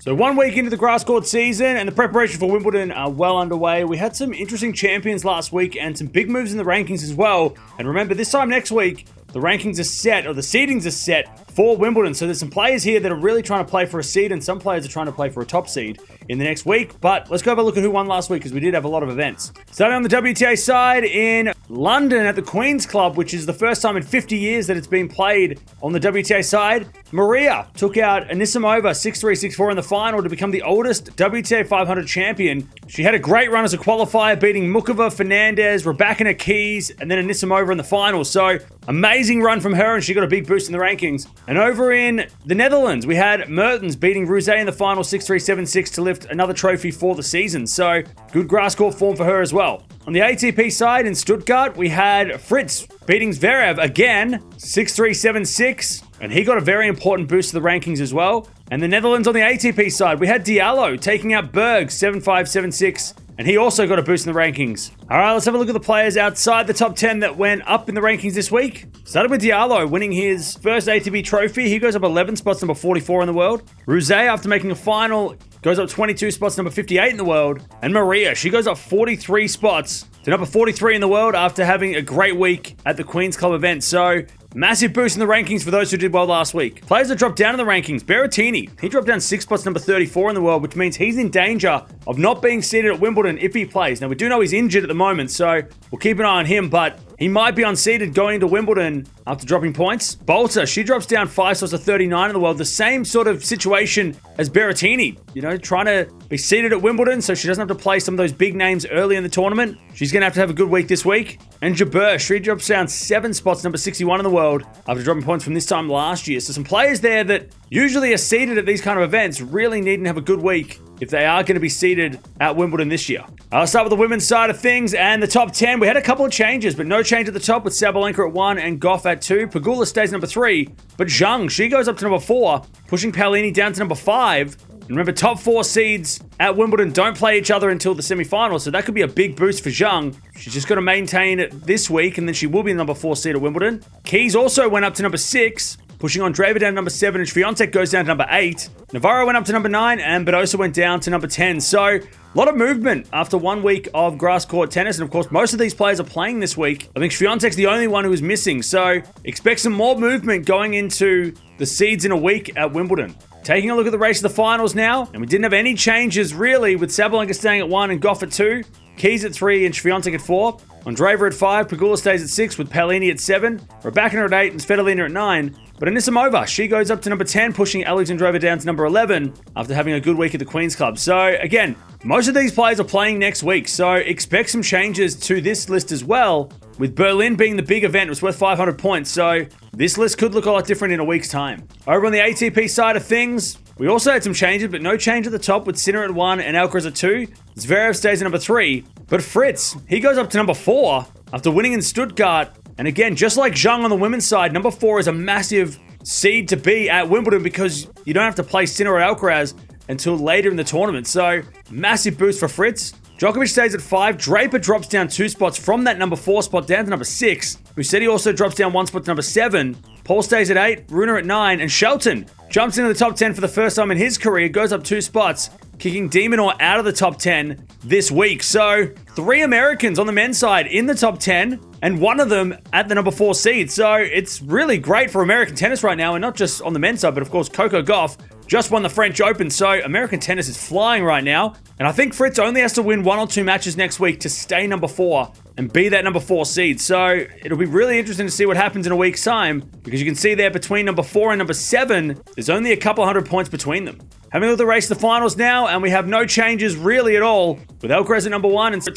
So 1 week into the grass court season and the preparation for Wimbledon are well underway. We had some interesting champions last week and some big moves in the rankings as well. And remember, this time next week, the rankings are set, or the seedings are set for Wimbledon. So there's some players here that are really trying to play for a seed, and some players are trying to play for a top seed in the next week. But let's go have a look at who won last week, because we did have a lot of events. Starting on the WTA side in London at the Queens Club, which is the first time in 50 years that it's been played on the WTA side. Maria took out Anisimova 6-3, 6-4 in the final to become the oldest WTA 500 champion. She had a great run as a qualifier, beating Mukova, Fernandez, Raducanu, Keys, and then Anisimova in the final. So amazing run from her, and she got a big boost in the rankings. And over in the Netherlands, we had Mertens beating Ruse in the final 6-3, 7-6 to lift another trophy for the season. So good grass court form for her as well. On the ATP side in Stuttgart, we had Fritz beating Zverev again, 6-3, 7-6. And he got a very important boost to the rankings as well. And the Netherlands on the ATP side, we had Diallo taking out Berg, 7-5, 7-6. And he also got a boost in the rankings. All right, let's have a look at the players outside the top 10 that went up in the rankings this week. Started with Diallo winning his first ATP trophy. He goes up 11 spots, number 44 in the world. Ruse, after making a final, goes up 22 spots, number 58 in the world. And Maria, she goes up 43 spots to number 43 in the world after having a great week at the Queens Club event. So massive boost in the rankings for those who did well last week. Players that dropped down in the rankings. Berrettini, he dropped down 6 spots, number 34 in the world, which means he's in danger of not being seeded at Wimbledon if he plays. Now, we do know he's injured at the moment, so we'll keep an eye on him, but he might be unseeded going into Wimbledon after dropping points. Bolter, she drops down 5 spots to 39 in the world. The same sort of situation as Berrettini, trying to be seeded at Wimbledon so she doesn't have to play some of those big names early in the tournament. She's going to have a good week this week. And Jabeur, she drops down 7 spots, number 61 in the world, after dropping points from this time last year. So some players there that usually are seeded at these kind of events really need to have a good week if they are going to be seeded at Wimbledon this year. I'll start with the women's side of things and the top 10. We had a couple of changes, but no change at the top with Sabalenka at 1 and Gauff at 2. Pegula stays number 3, but Zhang, she goes up to number 4, pushing Paolini down to number 5. And remember, top 4 seeds at Wimbledon don't play each other until the semifinals, so that could be a big boost for Zhang. She's just got to maintain it this week, and then she will be the number 4 seed at Wimbledon. Keys also went up to number 6, pushing on Draper down to number 7, and Swiatek goes down to number 8. Navarro went up to number 9, and Badosa went down to number 10. So a lot of movement after 1 week of grass court tennis, and of course, most of these players are playing this week. I think Swiatek's the only one who is missing, so expect some more movement going into the seeds in a week at Wimbledon. Taking a look at the race of the finals now, and we didn't have any changes really, with Sabalenka staying at 1 and Gauff at 2, Keys at 3 and Swiatek at 4. On Draper at 5, Pegula stays at 6 with Paolini at 7, Raducanu at 8 and Svitolina at 9. But Anisimova, she goes up to number 10, pushing Alexandrova down to number 11 after having a good week at the Queens Club. So again, most of these players are playing next week, so expect some changes to this list as well, with Berlin being the big event. It was worth 500 points, so this list could look a lot different in a week's time. Over on the ATP side of things, we also had some changes, but no change at the top with Sinner at 1 and Alcaraz at 2. Zverev stays at number 3, but Fritz, he goes up to number 4 after winning in Stuttgart. And again, just like Zhang on the women's side, number 4 is a massive seed to be at Wimbledon because you don't have to play Sinner or Alcaraz until later in the tournament. So massive boost for Fritz. Djokovic stays at 5. Draper drops down 2 spots from that number 4 spot down to number 6. Musetti also drops down 1 spot to number 7. Paul stays at 8. Rune at 9. And Shelton jumps into the top 10 for the first time in his career. Goes up 2 spots, kicking De Minaur out of the top 10 this week. So 3 Americans on the men's side in the top 10, and one of them at the number 4 seed. So it's really great for American tennis right now, and not just on the men's side, but of course Coco Gauff just won the French Open, so American tennis is flying right now. And I think Fritz only has to win 1 or 2 matches next week to stay number 4 and be that number 4 seed. So it'll be really interesting to see what happens in a week's time, because you can see there between number 4 and number 7, there's only a couple hundred points between them. Having a look at the race to the finals now, and we have no changes really at all, with Alcaraz at number 1 and 2,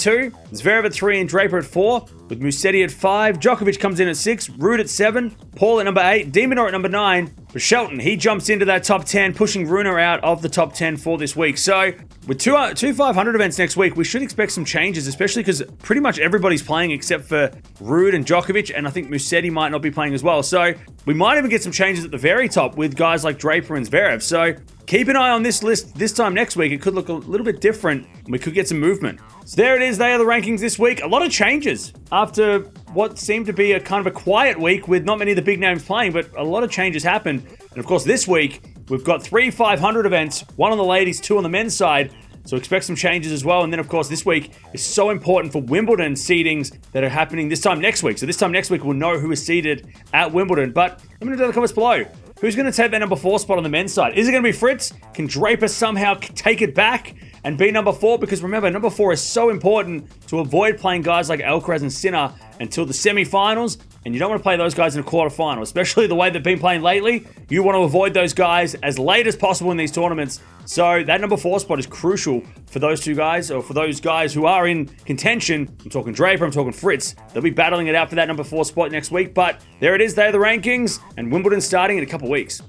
Zverev at 3 and Draper at 4, with Musetti at 5, Djokovic comes in at 6, Ruud at 7, Paul at number 8, De Minaur at number 9, but Shelton, he jumps into that top 10, pushing Rune out of the top 10 for this week. So with two 500 events next week, we should expect some changes, especially because pretty much everybody's playing except for Ruud and Djokovic, and I think Musetti might not be playing as well. So we might even get some changes at the very top with guys like Draper and Zverev. So keep an eye on this list this time next week. It could look a little bit different. We could get some movement. So there it is. They are the rankings this week. A lot of changes after what seemed to be a kind of a quiet week with not many of the big names playing, but a lot of changes happened. And of course, this week, We've got 3 500 events, 1 on the ladies, 2 on the men's side. So expect some changes as well. And then, of course, this week is so important for Wimbledon seedings that are happening this time next week. So this time next week, we'll know who is seeded at Wimbledon. But let me know in the comments below. Who's going to take that number 4 spot on the men's side? Is it going to be Fritz? Can Draper somehow take it back and be number 4? Because remember, number 4 is so important to avoid playing guys like Alcaraz and Sinner until the semifinals. And you don't want to play those guys in a quarterfinal, especially the way they've been playing lately. You want to avoid those guys as late as possible in these tournaments. So that number 4 spot is crucial for those two guys, or for those guys who are in contention. I'm talking Draper, I'm talking Fritz. They'll be battling it out for that number 4 spot next week. But there it is, they are the rankings, and Wimbledon starting in a couple weeks.